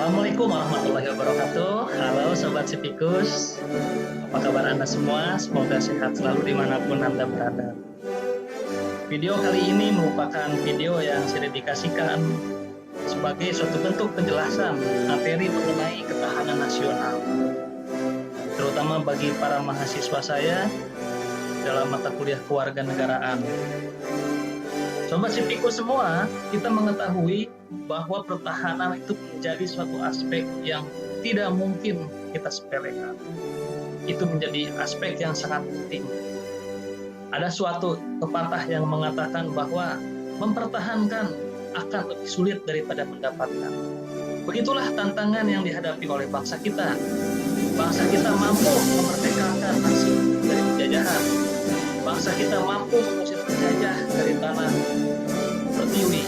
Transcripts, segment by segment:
Assalamualaikum warahmatullahi wabarakatuh. Halo Sobat Sipikus, apa kabar Anda semua? Semoga sehat selalu dimanapun Anda berada. Video kali ini merupakan video yang saya dedikasikan sebagai suatu bentuk penjelasan materi mengenai ketahanan nasional, terutama bagi para mahasiswa saya dalam mata kuliah kewarganegaraan. Sobat Sipikus semua, kita mengetahui bahwa pertahanan itu menjadi suatu aspek yang tidak mungkin kita sepelekan. Itu menjadi aspek yang sangat penting. Ada suatu pepatah yang mengatakan bahwa mempertahankan akan lebih sulit daripada mendapatkan. Begitulah tantangan yang dihadapi oleh bangsa kita. Bangsa kita mampu memerdekakan nasib dari penjajahan. Bangsa kita mampu mengusir penjajah dari tanah pertiwi.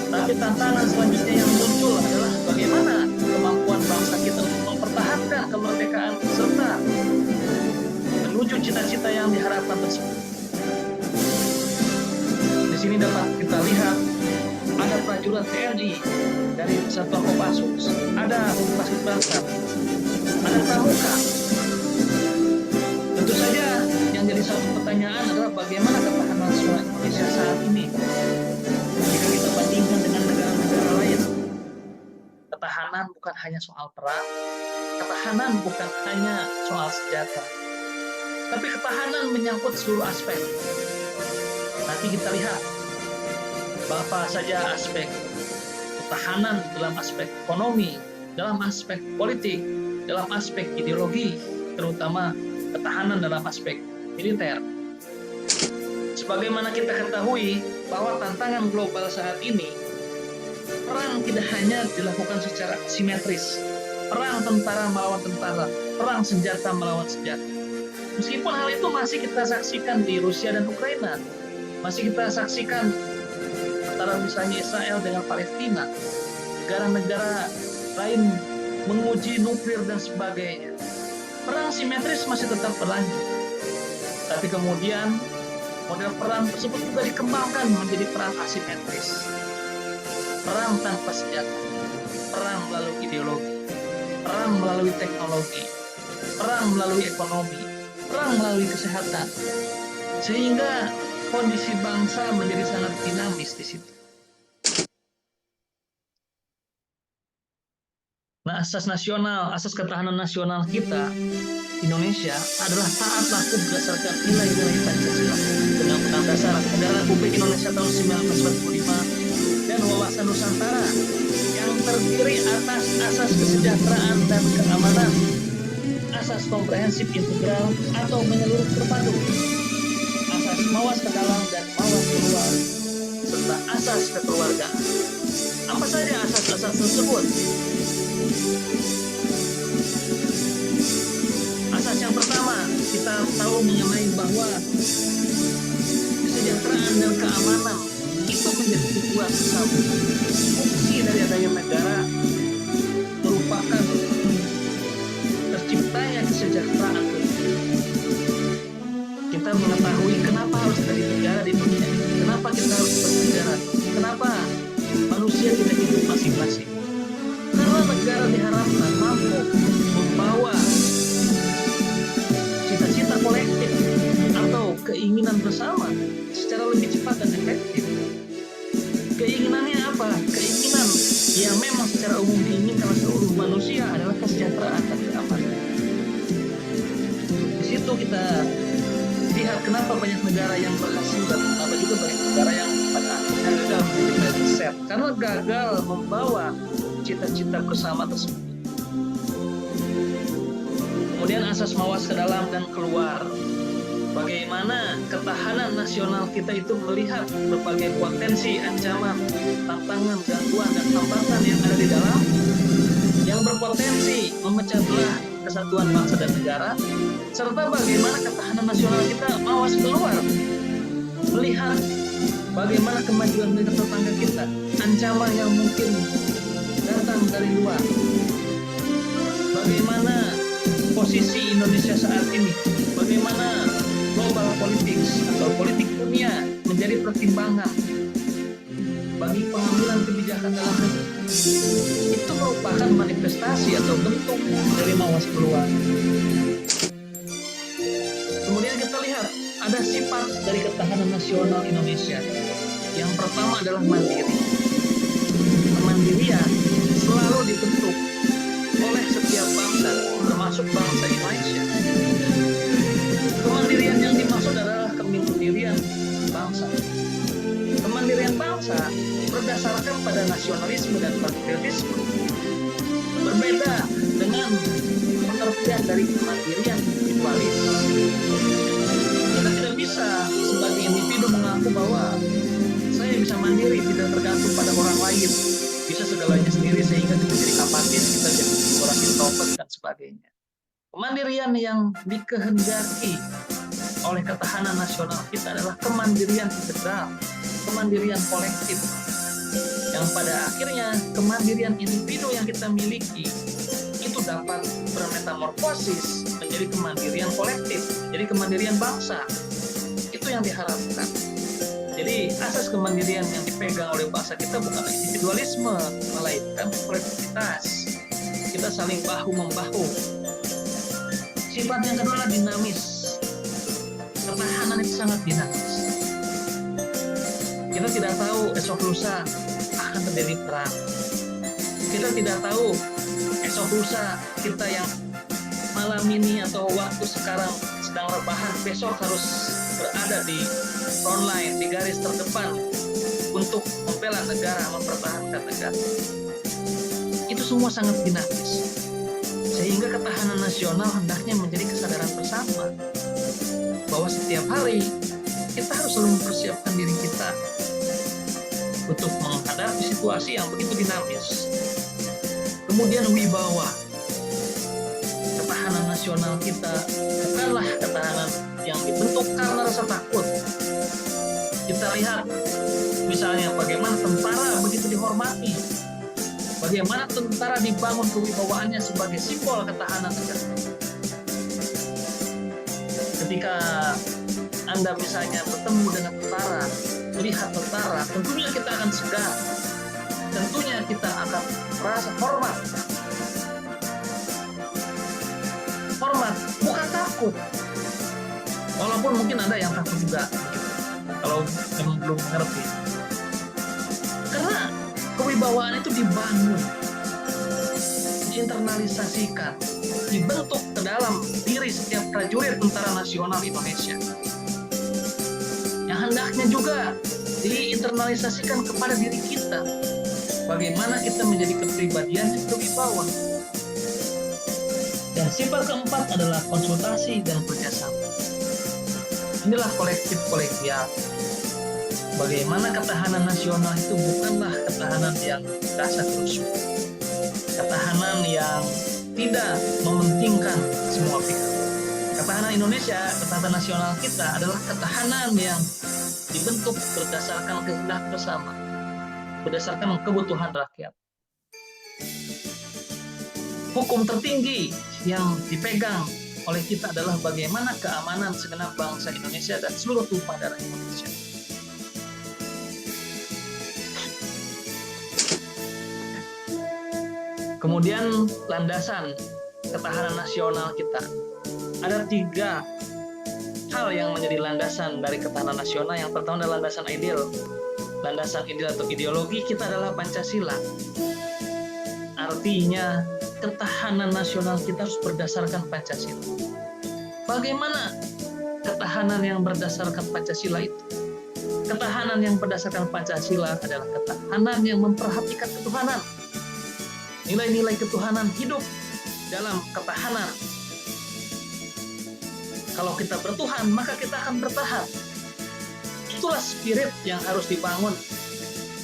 Tapi tantangan selanjutnya yang muncul adalah bagaimana kemampuan bangsa kita untuk mempertahankan kemerdekaan serta menuju cita-cita yang diharapkan tersebut. Di sini dapat kita lihat ada prajurit TNI dari Satuan Kopassus, ada Paskibraka, ada Pramuka. Tentu saja yang jadi satu pertanyaan adalah bagaimana ketahanan nasional Indonesia saat ini jika kita bandingkan dengan negara-negara lain. Ketahanan bukan hanya soal perang, ketahanan bukan hanya soal senjata, tapi ketahanan menyangkut seluruh aspek. Nanti kita lihat apa saja aspek ketahanan dalam aspek ekonomi, dalam aspek politik, dalam aspek ideologi, terutama ketahanan dalam aspek militer. Sebagaimana kita ketahui bahwa tantangan global saat ini, perang tidak hanya dilakukan secara simetris, perang tentara melawan tentara, perang senjata melawan senjata. Meskipun hal itu masih kita saksikan di Rusia dan Ukraina, masih kita saksikan antara misalnya Israel dengan Palestina, negara-negara lain menguji nuklir dan sebagainya. Perang simetris masih tetap berlanjut. Tapi kemudian model perang tersebut juga dikembangkan menjadi perang asimetris. Perang tanpa senjata, perang melalui ideologi, perang melalui teknologi, perang melalui ekonomi, perang melalui kesehatan. Sehingga kondisi bangsa menjadi sangat dinamis di situ. Nah, asas nasional, asas ketahanan nasional kita Indonesia adalah taat laku berdasarkan nilai-nilai Pancasila, Undang-Undang Dasar Negara Republik Indonesia tahun 1945 dan Wawasan Nusantara yang terdiri atas asas kesejahteraan dan keamanan, asas komprehensif integral atau menyeluruh terpadu, asas mawas ke dalam dan mawas keluar, serta asas kekeluargaan. Apa saja asas-asas tersebut? Asas yang pertama, kita tahu mengenai bahwa kesejahteraan dan keamanan itu menjadi tujuan bersama. Fungsi dari adanya negara merupakan terciptanya kesejahteraan. Kita mengetahui kenapa harus ada negara di dunia ini, kenapa kita harus bernegara, kenapa manusia tidak hidup masing-masing. Karena negara diharapkan mampu membawa cita-cita kolektif atau keinginan bersama secara lebih cepat dan efektif. Keinginannya apa? Keinginan yang memang secara umum diinginkan seluruh manusia adalah kesejahteraan dan keamanan. Di situ kita lihat kenapa banyak negara yang berhasil dan kenapa juga banyak negara yang pada akhirnya gagal menjadi riset karena gagal membawa cita-cita bersama tersebut. Kemudian asas mawas ke dalam dan keluar. Bagaimana ketahanan nasional kita itu melihat berbagai potensi, ancaman, tantangan, gangguan, dan hambatan yang ada di dalam, yang berpotensi memecah belah kesatuan bangsa dan negara, serta bagaimana ketahanan nasional kita mawas keluar, melihat bagaimana kemajuan negara tetangga kita, ancaman yang mungkin datang dari luar, bagaimana posisi Indonesia saat ini, bagaimana global politics atau politik dunia menjadi pertimbangan bagi pengambilan kebijakan dalam negeri. itu merupakan manifestasi atau bentuk dari mawas keluar. Kemudian kita lihat ada sifat dari ketahanan nasional Indonesia. Yang pertama adalah mandiri. Kemandirian selalu dibentuk oleh setiap bangsa, termasuk bangsa Indonesia. Kemandirian yang dimaksud adalah kemandirian bangsa. Kemandirian bangsa berdasarkan pada nasionalisme dan patriotisme. Berbeda dengan pengertian dari kemandirian individualis. Kita tidak bisa sebagai individu mengaku bahwa saya bisa mandiri, tidak tergantung pada orang lain, bisa segalanya sendiri sehingga kita jadi apatis, kita jadi orang introvert dan sebagainya. Kemandirian yang dikehendaki oleh ketahanan nasional kita adalah kemandirian integral, kemandirian kolektif, yang pada akhirnya kemandirian individu yang kita miliki itu dapat bermetamorfosis menjadi kemandirian kolektif, jadi kemandirian bangsa. Itu yang diharapkan. Jadi asas kemandirian yang dipegang oleh bangsa kita bukan individualisme, melainkan kolektivitas. Kita saling bahu-membahu. Sifat yang kedua adalah dinamis. Ketahanan itu sangat dinamis. Kita tidak tahu esok lusa akan terjadi perang. Kita tidak tahu esok lusa kita yang malam ini atau waktu sekarang sedang rebahan, besok harus berada di frontline, di garis terdepan untuk membela negara, mempertahankan negara. Itu semua sangat dinamis. Sehingga ketahanan nasional hendaknya menjadi kesadaran bersama bahwa setiap hari kita harus selalu mempersiapkan diri kita untuk menghadapi situasi yang begitu dinamis. Kemudian wibawa. Ketahanan nasional kita bukanlah ketahanan yang dibentuk karena rasa takut. Kita lihat misalnya bagaimana tentara begitu dihormati, bagaimana tentara dibangun kewibawaannya sebagai simbol ketahanan negara. Ketika Anda misalnya bertemu dengan tentara, melihat tentara, tentunya kita akan segar, tentunya kita akan merasa hormat. Hormat, bukan takut. Walaupun mungkin ada yang takut juga, kalau memang belum mengerti. Karena kewibawaan itu dibangun, diinternalisasikan, dibentuk ke dalam diri setiap prajurit tentara nasional Indonesia. Yang hendaknya juga diinternalisasikan kepada diri kita. Bagaimana kita menjadi kepribadian yang berwibawa. Dan sifat keempat adalah konsultasi dan kerjasama. Inilah kolektif kolegial. Bagaimana ketahanan nasional itu bukanlah ketahanan yang dasar rusuh. Ketahanan yang tidak mementingkan semua pihak. Ketahanan Indonesia, ketahanan nasional kita adalah ketahanan yang dibentuk berdasarkan kehendak bersama, berdasarkan kebutuhan rakyat. Hukum tertinggi yang dipegang oleh kita adalah bagaimana keamanan segenap bangsa Indonesia dan seluruh tumpah darah Indonesia. Kemudian landasan ketahanan nasional kita. Ada 3 hal yang menjadi landasan dari ketahanan nasional. Yang pertama adalah landasan ideal. Landasan ideal atau ideologi kita adalah Pancasila. Artinya ketahanan nasional kita harus berdasarkan Pancasila. Bagaimana ketahanan yang berdasarkan Pancasila itu? Ketahanan yang berdasarkan Pancasila adalah ketahanan yang memperhatikan ketuhanan. Nilai-nilai ketuhanan hidup dalam ketahanan. Kalau kita bertuhan, maka kita akan bertahan. Itulah spirit yang harus dibangun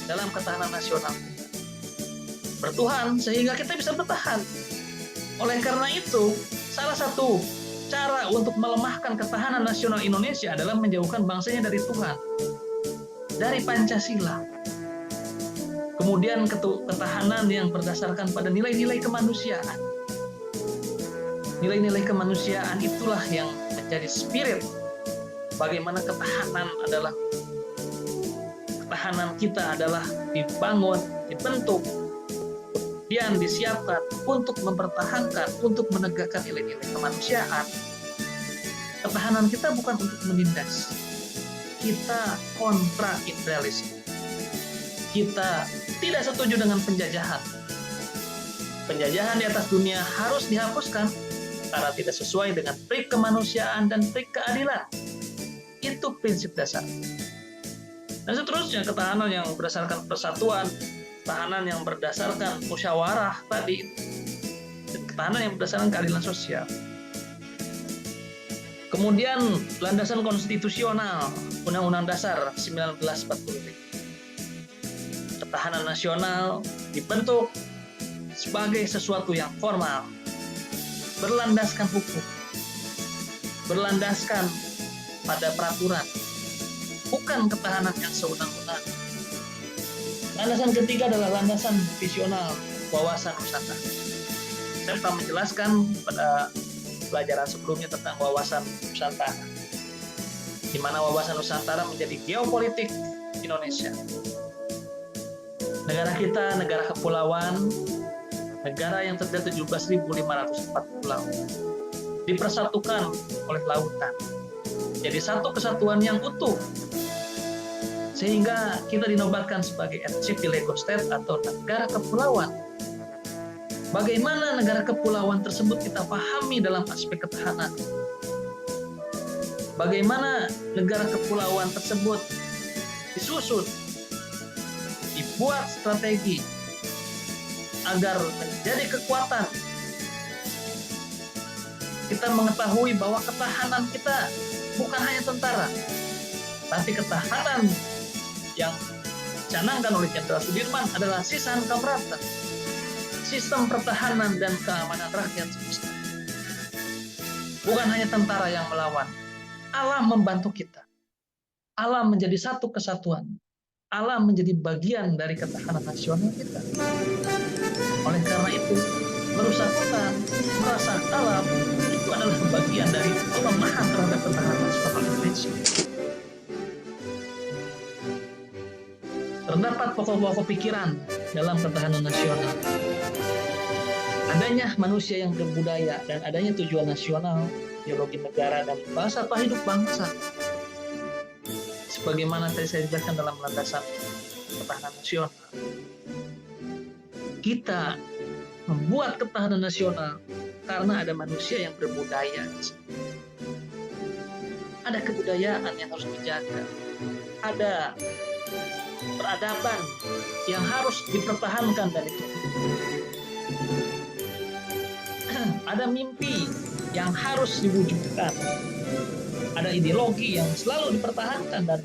dalam ketahanan nasional. Bertuhan sehingga kita bisa bertahan. Oleh karena itu, salah satu cara untuk melemahkan ketahanan nasional Indonesia adalah menjauhkan bangsanya dari Tuhan, dari Pancasila. Kemudian ketahanan yang berdasarkan pada nilai-nilai kemanusiaan. Nilai-nilai kemanusiaan itulah yang menjadi spirit bagaimana ketahanan kita adalah dibangun, dibentuk kemudian disiapkan untuk mempertahankan, untuk menegakkan nilai-nilai kemanusiaan, pertahanan kita bukan untuk menindas. Kita kontra imperialisme. Kita tidak setuju dengan penjajahan. Penjajahan di atas dunia harus dihapuskan karena tidak sesuai dengan prik kemanusiaan dan prik keadilan. Itu prinsip dasar. Dan seterusnya, ketahanan yang berdasarkan persatuan, ketahanan yang berdasarkan musyawarah tadi, ketahanan yang berdasarkan keadilan sosial. Kemudian landasan konstitusional, Undang-Undang Dasar 1945. Ketahanan nasional dibentuk sebagai sesuatu yang formal, berlandaskan hukum, berlandaskan pada peraturan, bukan ketahanan yang sewenang-wenang. Landasan ketiga adalah landasan visional, wawasan Nusantara. Saya pernah menjelaskan pada pelajaran sebelumnya tentang wawasan Nusantara, di mana wawasan Nusantara menjadi geopolitik Indonesia. Negara kita negara kepulauan, negara yang terdiri 17.504 pulau, dipersatukan oleh lautan, jadi satu kesatuan yang utuh, sehingga kita dinobatkan sebagai archipelago state atau negara kepulauan. Bagaimana negara kepulauan tersebut kita pahami dalam aspek ketahanan? Bagaimana negara kepulauan tersebut disusun, dibuat strategi agar menjadi kekuatan? Kita mengetahui bahwa ketahanan kita bukan hanya tentara, tapi ketahanan yang dicanangkan oleh Jenderal Sudirman adalah Sisahan Kamrata, sistem pertahanan dan keamanan rakyat semesta. Bukan hanya tentara yang melawan, alam membantu kita. Alam menjadi satu kesatuan. Alam menjadi bagian dari ketahanan nasional kita. Oleh karena itu, merusak hutan, merusak alam, itu adalah bagian dari pelemahan terhadap ketahanan nasional Indonesia. Terdapat pokok-pokok pikiran dalam ketahanan nasional. Adanya manusia yang berbudaya dan adanya tujuan nasional, ideologi negara, dan bahasa atau hidup bangsa. Sebagaimana tadi saya jelaskan dalam landasan ketahanan nasional. Kita membuat ketahanan nasional karena ada manusia yang berbudaya. Ada kebudayaan yang harus dijaga. Ada peradaban yang harus dipertahankan dan dipertahankan. Ada mimpi yang harus diwujudkan. Ada ideologi yang selalu dipertahankan dan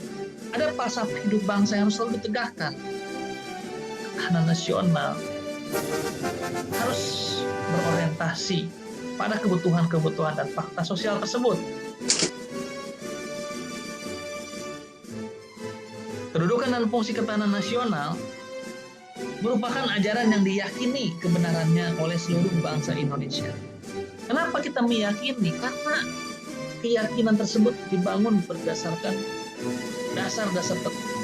ada falsafah hidup bangsa yang harus selalu ditegakkan. Ketahanan nasional harus berorientasi pada kebutuhan-kebutuhan dan fakta sosial tersebut. Kedudukan dan fungsi ketahanan nasional merupakan ajaran yang diyakini kebenarannya oleh seluruh bangsa Indonesia. Kenapa kita meyakini? Karena keyakinan tersebut dibangun berdasarkan dasar-dasar tertentu.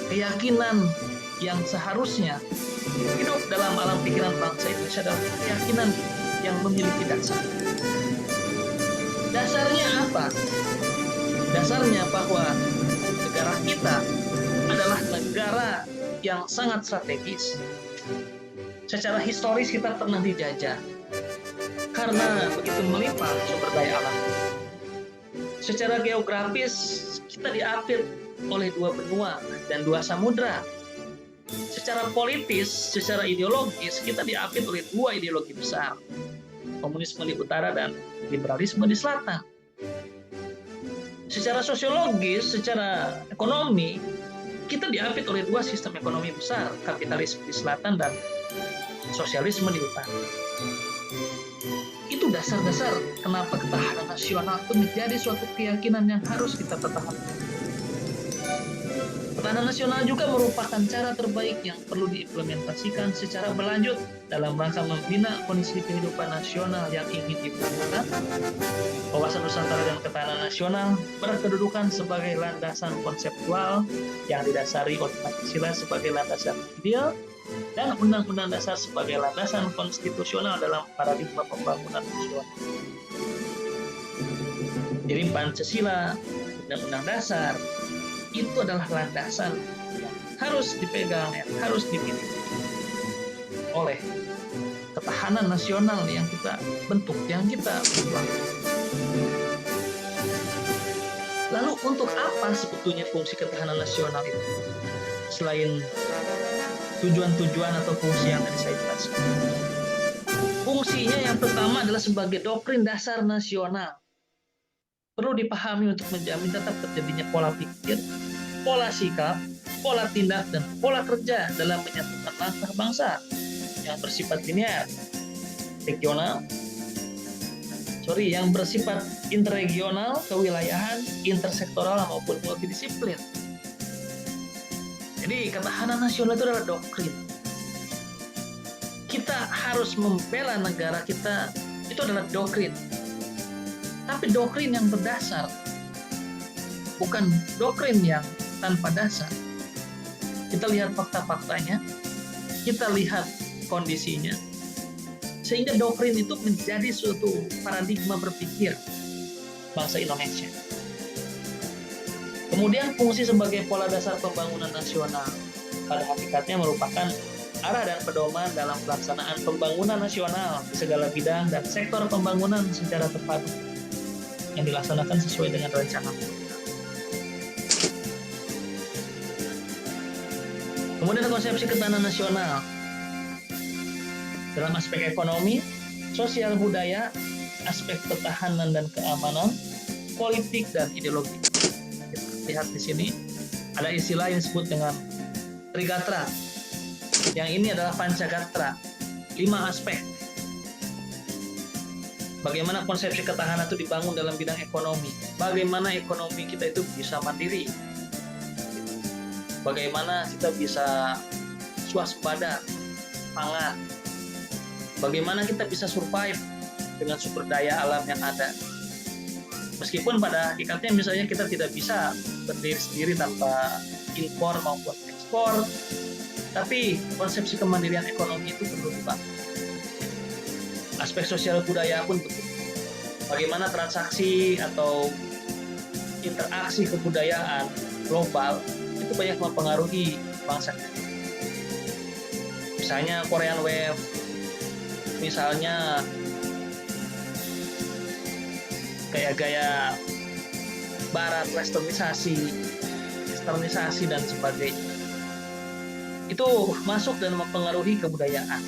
Keyakinan yang seharusnya hidup dalam alam pikiran bangsa Indonesia adalah keyakinan yang memiliki dasar. Dasarnya apa? Dasarnya bahwa negara kita adalah negara yang sangat strategis. Secara historis kita pernah dijajah karena begitu melimpah sumber daya alam. Secara geografis kita diapit oleh 2 benua dan 2 samudra. Secara politis, secara ideologis kita diapit oleh 2 ideologi besar, komunisme di utara dan liberalisme di selatan. Secara sosiologis, secara ekonomi kita diapit oleh 2 sistem ekonomi besar, kapitalisme di selatan dan sosialisme di utara. Itu dasar-dasar kenapa ketahanan nasional itu menjadi suatu keyakinan yang harus kita pertahankan. Pertahanan nasional juga merupakan cara terbaik yang perlu diimplementasikan secara berlanjut dalam rangka membina kondisi kehidupan nasional yang ingin dibangun. Wawasan Nusantara dan ketahanan nasional berkedudukan sebagai landasan konseptual yang didasari oleh Pancasila sebagai landasan ideal dan Undang-Undang Dasar sebagai landasan konstitusional dalam paradigma pembangunan nasional. Jadi Pancasila, Undang-Undang Dasar itu adalah landasan yang harus dipegang, yang harus dimiliki oleh ketahanan nasional yang kita bentuk, yang kita buat. Lalu untuk apa sebetulnya fungsi ketahanan nasional itu? Selain tujuan-tujuan atau fungsi yang tadi saya jelaskan. Fungsinya yang pertama adalah sebagai doktrin dasar nasional. Perlu dipahami untuk menjamin tetap terjadinya pola pikir, pola sikap, pola tindak, dan pola kerja dalam menyatukan langkah bangsa yang bersifat linear, yang bersifat interregional, kewilayahan, intersektoral, maupun multidisiplin. Jadi ketahanan nasional itu adalah doktrin. Kita harus membela negara kita, itu adalah doktrin. Tapi doktrin yang berdasar, bukan doktrin yang tanpa dasar. Kita lihat fakta-faktanya, kita lihat kondisinya, sehingga doktrin itu menjadi suatu paradigma berpikir bangsa Indonesia. Kemudian fungsi sebagai pola dasar pembangunan nasional pada hakikatnya merupakan arah dan pedoman dalam pelaksanaan pembangunan nasional di segala bidang dan sektor pembangunan secara terpadu yang dilaksanakan sesuai dengan rencana. Kemudian konsepsi ketahanan nasional dalam aspek ekonomi, sosial budaya, aspek pertahanan dan keamanan, politik dan ideologi. Kita lihat di sini ada istilah yang disebut dengan Trigatra. Yang ini adalah Pancagatra, 5 aspek. Bagaimana konsepsi ketahanan itu dibangun dalam bidang ekonomi. Bagaimana ekonomi kita itu bisa mandiri. Bagaimana kita bisa swasembada pangan. Bagaimana kita bisa survive dengan sumber daya alam yang ada. Meskipun pada hakikatnya misalnya kita tidak bisa berdiri sendiri tanpa impor maupun ekspor, tapi konsepsi kemandirian ekonomi itu perlu dibangun. Aspek sosial budaya pun betul. Bagaimana transaksi atau interaksi kebudayaan global itu banyak mempengaruhi bangsa. Misalnya Korean Wave, misalnya gaya-gaya barat, westernisasi dan sebagainya. Itu masuk dan mempengaruhi kebudayaan.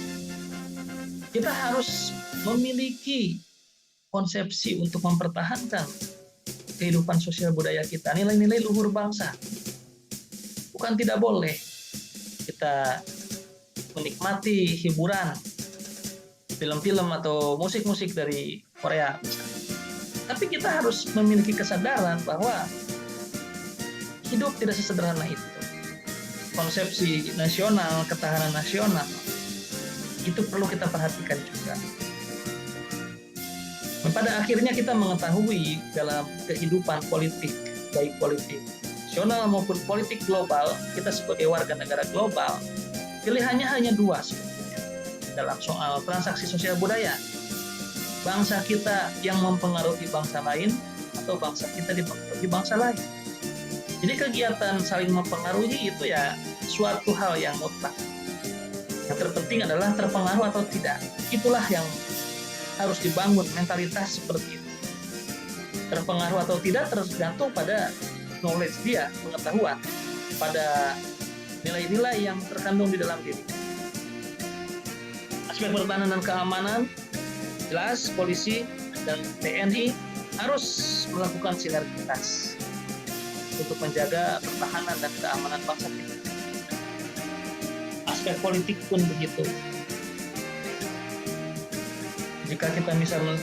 Kita harus memiliki konsepsi untuk mempertahankan kehidupan sosial budaya kita, nilai-nilai luhur bangsa. Bukan tidak boleh kita menikmati hiburan, film-film atau musik-musik dari Korea misalnya. Tapi kita harus memiliki kesadaran bahwa hidup tidak sesederhana itu. Konsepsi nasional, ketahanan nasional, itu perlu kita perhatikan juga. Dan pada akhirnya kita mengetahui dalam kehidupan politik, baik politik nasional maupun politik global, kita sebagai warga negara global, pilihannya hanya 2 sebetulnya dalam soal transaksi sosial budaya. Bangsa kita yang mempengaruhi bangsa lain atau bangsa kita dipengaruhi bangsa lain. Jadi kegiatan saling mempengaruhi itu ya suatu hal yang mutlak. Yang terpenting adalah terpengaruh atau tidak. Itulah yang harus dibangun, mentalitas seperti itu. Terpengaruh atau tidak tergantung pada knowledge dia, pengetahuan, pada nilai-nilai yang terkandung di dalam diri. Aspek pertahanan dan keamanan, jelas polisi dan TNI harus melakukan sinergitas untuk menjaga pertahanan dan keamanan bangsa kita. Aspek politik pun begitu. Jika kita misalnya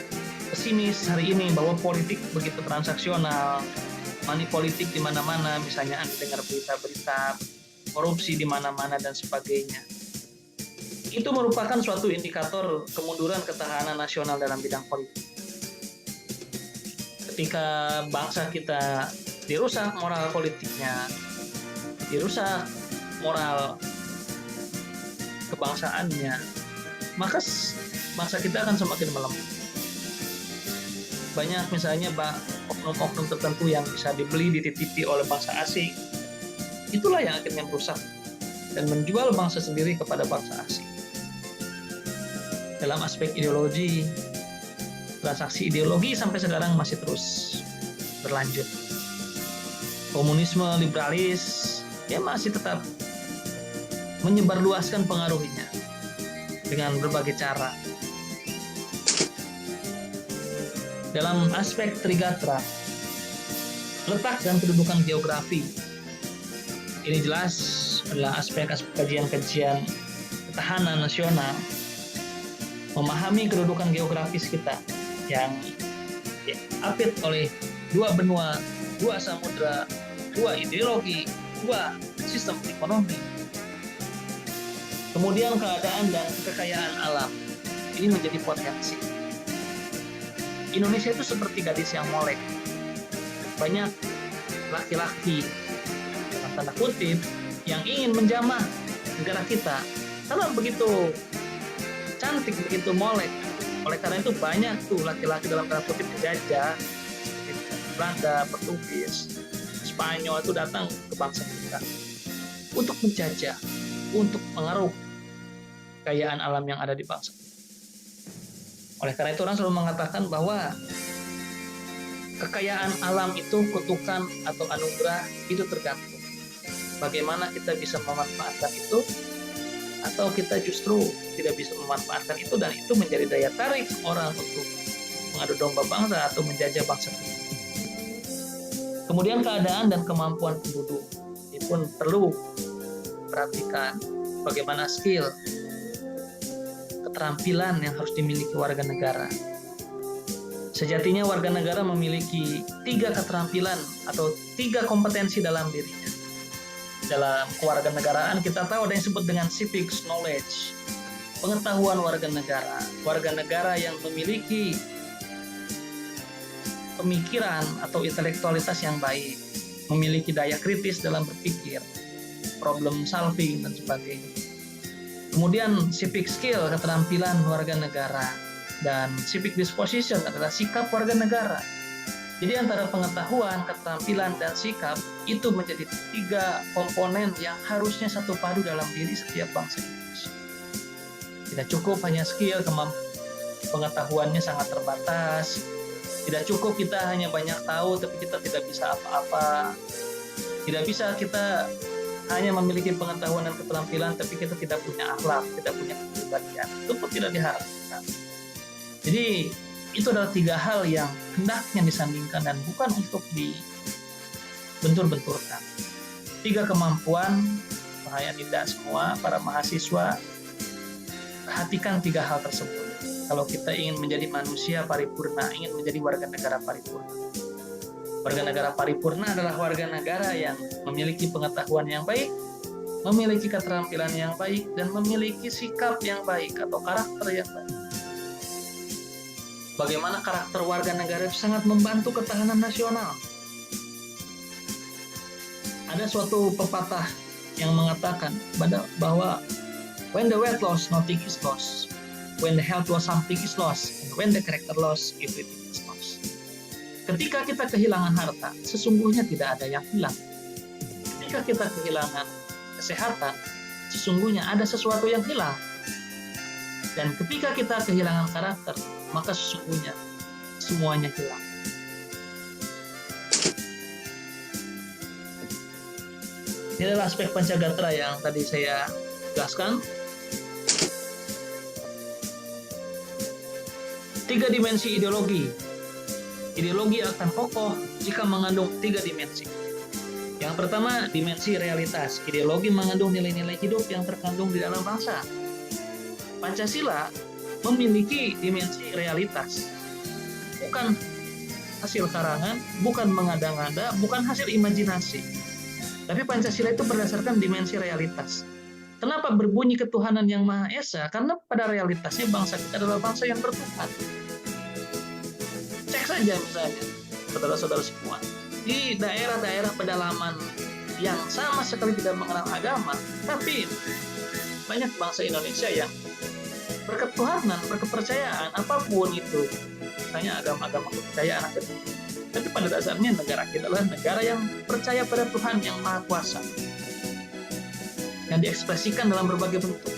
pesimis hari ini bahwa politik begitu transaksional, money politik di mana-mana, misalnya Anda dengar berita-berita korupsi di mana-mana dan sebagainya. Itu merupakan suatu indikator kemunduran ketahanan nasional dalam bidang politik. Ketika bangsa kita dirusak moral politiknya, dirusak moral kebangsaannya, maka bangsa kita akan semakin melemah. Banyak misalnya oknum-oknum tertentu yang bisa dibeli, dititipi oleh bangsa asing, itulah yang akhirnya merusak dan menjual bangsa sendiri kepada bangsa asing. Dalam aspek ideologi, transaksi ideologi sampai sekarang masih terus berlanjut. Komunisme, liberalis, ya masih tetap menyebarluaskan pengaruhnya dengan berbagai cara. Dalam aspek Trigatra, letak dan kedudukan geografi, ini jelas adalah aspek-aspek kajian-kajian ketahanan nasional. Memahami kedudukan geografis kita yang diapit oleh dua benua, dua samudra, dua ideologi, dua sistem ekonomi. Kemudian keadaan dan kekayaan alam ini menjadi potensi. Indonesia itu seperti gadis yang molek. Banyak laki-laki dalam tanda kutip yang ingin menjamah negara kita karena begitu cantik, begitu molek. Oleh karena itu banyak tuh laki-laki dalam tanda kutip dijajah, Belanda, Portugis, Spanyol itu datang ke bangsa kita untuk menjajah, untuk mengeruk kekayaan alam yang ada di bangsa. Oleh karena itu orang selalu mengatakan bahwa kekayaan alam itu kutukan atau anugerah itu tergantung bagaimana kita bisa memanfaatkan itu, atau kita justru tidak bisa memanfaatkan itu dan itu menjadi daya tarik orang untuk mengadu domba bangsa atau menjajah bangsa kita. Kemudian keadaan dan kemampuan penduduk ini pun perlu perhatikan bagaimana skill, keterampilan yang harus dimiliki warga negara. Sejatinya warga negara memiliki 3 keterampilan atau 3 kompetensi dalam dirinya. Dalam kewarganegaraan kita tahu ada yang disebut dengan civic knowledge, pengetahuan warga negara yang memiliki pemikiran atau intelektualitas yang baik, memiliki daya kritis dalam berpikir, problem solving dan sebagainya. Kemudian civic skill, keterampilan warga negara, dan civic disposition adalah sikap warga negara. Jadi antara pengetahuan, keterampilan, dan sikap itu menjadi 3 komponen yang harusnya satu padu dalam diri setiap bangsa Indonesia. Tidak cukup hanya skill, pengetahuannya sangat terbatas. Tidak cukup kita hanya banyak tahu tapi kita tidak bisa apa-apa. Tidak bisa kita hanya memiliki pengetahuan dan keterampilan tapi kita tidak punya akhlak, tidak punya kepribadian. Itu pun tidak diharapkan. Jadi itu adalah 3 hal yang hendaknya disandingkan dan bukan untuk dibentur-benturkan. 3 kemampuan, bahaya tidak semua para mahasiswa, perhatikan 3 hal tersebut. Kalau kita ingin menjadi manusia paripurna, ingin menjadi warga negara paripurna. Warga negara paripurna adalah warga negara yang memiliki pengetahuan yang baik, memiliki keterampilan yang baik, dan memiliki sikap yang baik atau karakter yang baik. Bagaimana karakter warga negara itu sangat membantu ketahanan nasional. Ada suatu pepatah yang mengatakan bahwa when the wealth lost, nothing is lost. When the health lost, something is lost. And when the character lost, everything is lost. Ketika kita kehilangan harta, sesungguhnya tidak ada yang hilang. Ketika kita kehilangan kesehatan, sesungguhnya ada sesuatu yang hilang. Dan ketika kita kehilangan karakter, maka sesungguhnya semuanya hilang. Ini adalah aspek Pancagatra yang tadi saya jelaskan. 3 dimensi ideologi. Ideologi akan kokoh jika mengandung 3 dimensi. Yang pertama, dimensi realitas. Ideologi mengandung nilai-nilai hidup yang terkandung di dalam bangsa. Pancasila memiliki dimensi realitas, bukan hasil karangan, bukan mengada-ngada, bukan hasil imajinasi. Tapi Pancasila itu berdasarkan dimensi realitas. Kenapa berbunyi ketuhanan yang Maha Esa? Karena pada realitasnya bangsa kita adalah bangsa yang bertuhan. Cek saja misalnya, saudara-saudara semua, di daerah-daerah pedalaman yang sama sekali tidak mengenal agama, tapi banyak bangsa Indonesia yang berketuhanan, berkepercayaan, apapun itu. Misalnya agama-agama kepercayaan, tapi pada dasarnya negara kita adalah negara yang percaya pada Tuhan yang Maha Kuasa, yang diekspresikan dalam berbagai bentuk.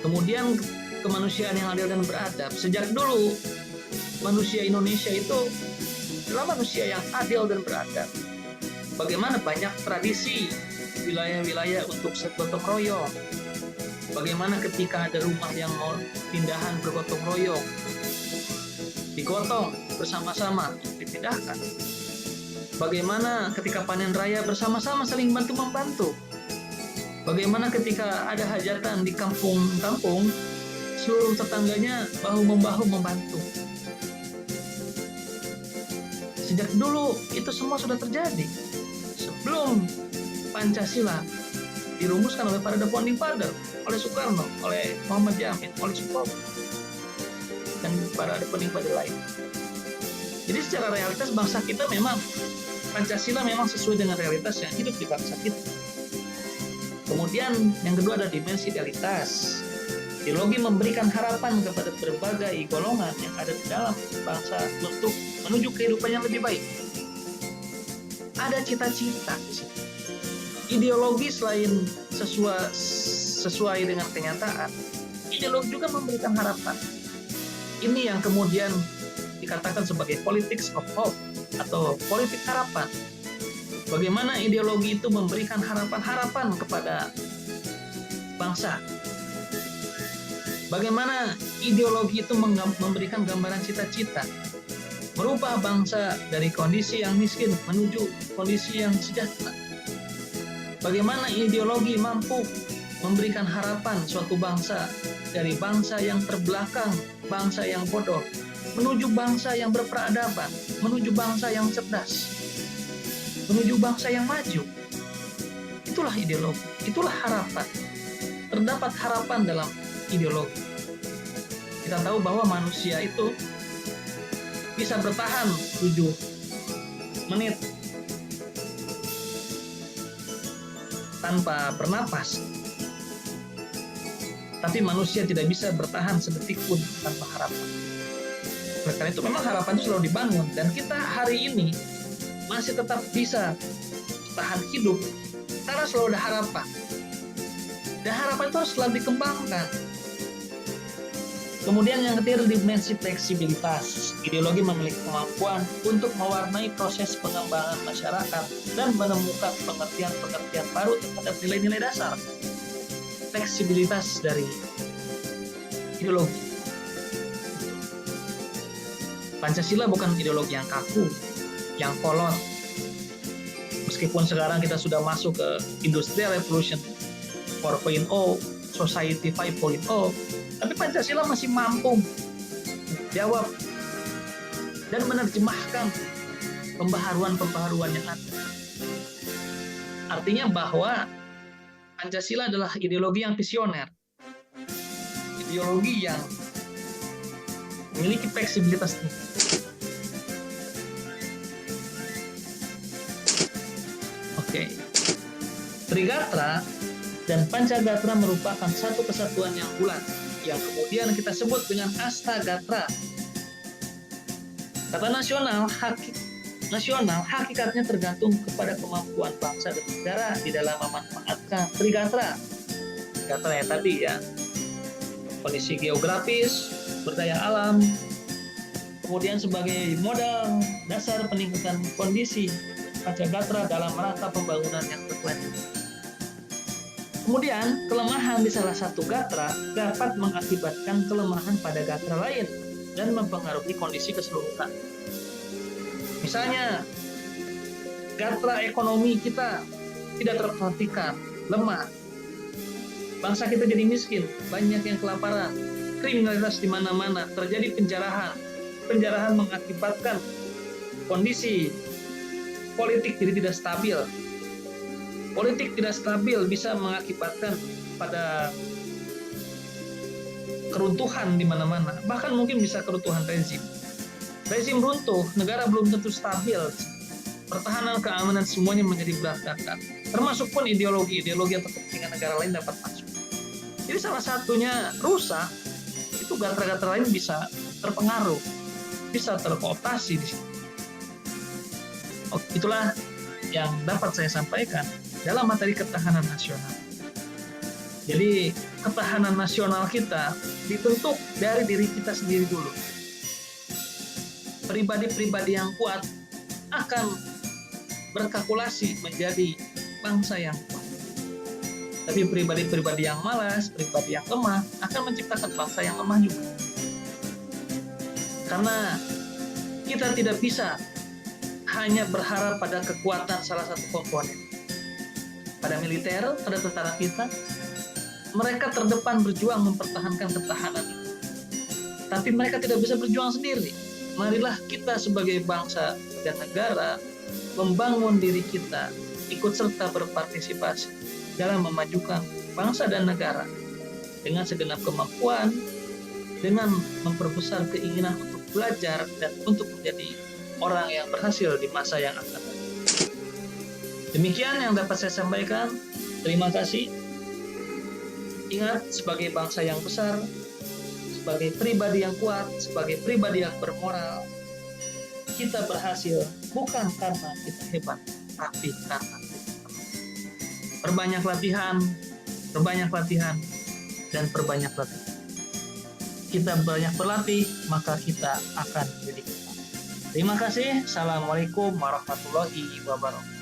Kemudian kemanusiaan yang adil dan beradab. Sejak dulu manusia Indonesia itu adalah manusia yang adil dan beradab. Bagaimana banyak tradisi wilayah-wilayah untuk gotong royong. Bagaimana ketika ada rumah yang mau pindahan bergotong royong, digotong bersama-sama dipindahkan. Bagaimana ketika panen raya bersama-sama saling bantu-membantu. Bagaimana ketika ada hajatan di kampung-kampung, seluruh tetangganya bahu-membahu membantu. Sejak dulu itu semua sudah terjadi. Sebelum Pancasila dirumuskan oleh para founding father, oleh Soekarno, oleh Muhammad Yamin, oleh Sukarno, dan para founding father lain. Jadi secara realitas bangsa kita memang, Pancasila memang sesuai dengan realitas yang hidup di bangsa kita. Kemudian yang kedua ada dimensi idealitas. Ideologi memberikan harapan kepada berbagai golongan yang ada di dalam bangsa untuk menuju kehidupan yang lebih baik. Ada cita-cita di sini. Ideologi selain sesuai dengan kenyataan, ideologi juga memberikan harapan. Ini yang kemudian dikatakan sebagai politics of hope atau politik harapan. Bagaimana ideologi itu memberikan harapan-harapan kepada bangsa. Bagaimana ideologi itu memberikan gambaran cita-cita, merubah bangsa dari kondisi yang miskin menuju kondisi yang sejahtera. Bagaimana ideologi mampu memberikan harapan suatu bangsa dari bangsa yang terbelakang, bangsa yang bodoh, menuju bangsa yang berperadaban, menuju bangsa yang cerdas, menuju bangsa yang maju. Itulah ideologi, itulah harapan. Terdapat harapan dalam ideologi. Kita tahu bahwa manusia itu bisa bertahan 7 menit tanpa bernapas. Tapi manusia tidak bisa bertahan sedetik pun tanpa harapan. Karena itu memang harapan itu selalu dibangun. Dan kita hari ini masih tetap bisa tahan hidup karena selalu ada harapan. Dan harapan itu harus selalu dikembangkan. Kemudian yang ketiga, dimensi fleksibilitas. Ideologi memiliki kemampuan untuk mewarnai proses pengembangan masyarakat dan menemukan pengertian-pengertian baru terhadap nilai-nilai dasar. Fleksibilitas dari ideologi. Pancasila bukan ideologi yang kaku, yang kolot. Meskipun sekarang kita sudah masuk ke Industrial Revolution 4.0, Society 5.0, tapi Pancasila masih mampu jawab dan menerjemahkan pembaharuan-pembaharuan yang ada. Artinya bahwa Pancasila adalah ideologi yang visioner, ideologi yang memiliki fleksibilitas tinggi. Oke. Trigatra dan Pancagatra merupakan satu kesatuan yang bulat, yang kemudian kita sebut dengan Astagatra. Kata nasional hakikatnya tergantung kepada kemampuan bangsa dan negara di dalam memanfaatkan Trigatra. Trigatra yang tadi ya, kondisi geografis, berdaya alam, kemudian sebagai modal dasar peningkatan kondisi Pancagatra dalam rangka pembangunan yang berkelanjutan. Kemudian, kelemahan di salah satu gatra dapat mengakibatkan kelemahan pada gatra lain dan mempengaruhi kondisi keseluruhan. Misalnya, gatra ekonomi kita tidak terperhatikan, lemah. Bangsa kita jadi miskin, banyak yang kelaparan, kriminalitas di mana-mana, terjadi penjarahan. Penjarahan mengakibatkan kondisi politik jadi tidak stabil. Politik tidak stabil bisa mengakibatkan pada keruntuhan di mana-mana, bahkan mungkin bisa keruntuhan rezim. Rezim runtuh, negara belum tentu stabil, pertahanan keamanan semuanya menjadi berantakan, termasuk pun ideologi atau kepentingan negara lain dapat masuk. Jadi salah satunya rusak, itu gatra-gatra lain bisa terpengaruh, bisa terkooptasi di sini. Itulah yang dapat saya sampaikan dalam materi ketahanan nasional. Jadi ketahanan nasional kita dibentuk dari diri kita sendiri dulu. Pribadi-pribadi yang kuat akan berkalkulasi menjadi bangsa yang kuat. Tapi pribadi-pribadi yang malas, pribadi yang lemah akan menciptakan bangsa yang lemah juga. Karena kita tidak bisa hanya berharap pada kekuatan salah satu komponen. Pada militer, pada tentara kita, mereka terdepan berjuang mempertahankan ketahanan itu. Tapi mereka tidak bisa berjuang sendiri. Marilah kita sebagai bangsa dan negara membangun diri kita, ikut serta berpartisipasi dalam memajukan bangsa dan negara dengan segenap kemampuan, dengan memperbesar keinginan untuk belajar dan untuk menjadi orang yang berhasil di masa yang akan datang. Demikian yang dapat saya sampaikan. Terima kasih. Ingat, sebagai bangsa yang besar, sebagai pribadi yang kuat, sebagai pribadi yang bermoral, kita berhasil bukan karena kita hebat, tapi karena perbanyak latihan, dan perbanyak latihan. Kita banyak berlatih, maka kita akan menjadi kuat. Terima kasih. Assalamualaikum warahmatullahi wabarakatuh.